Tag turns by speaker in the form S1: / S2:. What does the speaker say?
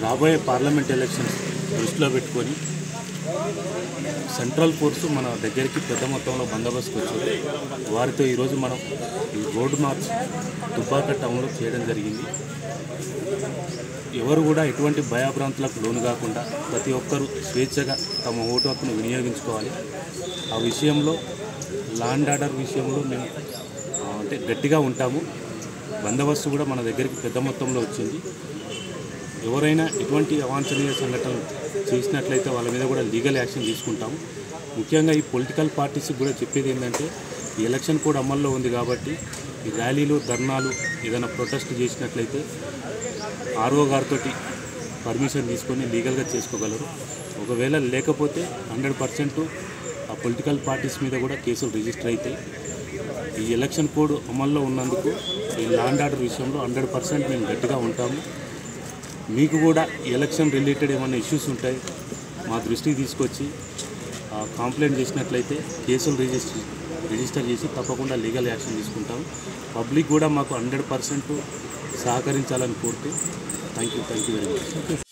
S1: రాబోయే parliament elections దృష్టిలో పెట్టుకొని సెంట్రల్ ఫోర్స్ మన దగ్గరికి పెద్ద మొత్తంలో బందోబస్తుకు వచ్చారు. వారితో ఈరోజు మనం ఈ రోడ్ మార్చ్ దుబ్బాక టౌన్లో చేయడం జరిగింది. ఎవరు కూడా ఎటువంటి భయాభ్రాంతులకు లోను కాకుండా ప్రతి ఒక్కరూ స్వేచ్ఛగా తమ ఓటు హక్కును వినియోగించుకోవాలి. ఆ విషయంలో లా అండ్ ఆర్డర్ విషయంలో మేము అంటే గట్టిగా ఉంటాము. బందోబస్తు కూడా మన దగ్గరికి పెద్ద మొత్తంలో వచ్చింది. ఎవరైనా ఎటువంటి అవాంఛనీయ సంఘటనలు చేసినట్లయితే వాళ్ళ మీద కూడా లీగల్ యాక్షన్ తీసుకుంటాము. ముఖ్యంగా ఈ పొలిటికల్ పార్టీస్కి కూడా చెప్పేది ఏంటంటే ఈ ఎలక్షన్ కోడ్ అమల్లో ఉంది కాబట్టి ఈ ర్యాలీలు ధర్నాలు ఏదైనా ప్రొటెస్ట్ చేసినట్లయితే ఆర్ఓ గారితో పర్మిషన్ తీసుకొని లీగల్గా చేసుకోగలరు. ఒకవేళ లేకపోతే 100% ఆ పొలిటికల్ పార్టీస్ మీద కూడా కేసులు రిజిస్టర్ అవుతాయి. ఈ ఎలక్షన్ కోడ్ అమల్లో ఉన్నందుకు ఈ లా అండ్ ఆర్డర్ విషయంలో 100% మేము గట్టిగా ఉంటాము. మీకు కూడా ఎలక్షన్ రిలేటెడ్ ఏమైనా ఇష్యూస్ ఉంటాయి మా దృష్టికి తీసుకొచ్చి కంప్లైంట్ చేసినట్లయితే కేసులు రిజిస్టర్ చేసి తప్పకుండా లీగల్ యాక్షన్ తీసుకుంటాం. పబ్లిక్ కూడా మాకు 100% సహకరించాలని కోరుతూ థ్యాంక్ యూ వెరీ మచ్.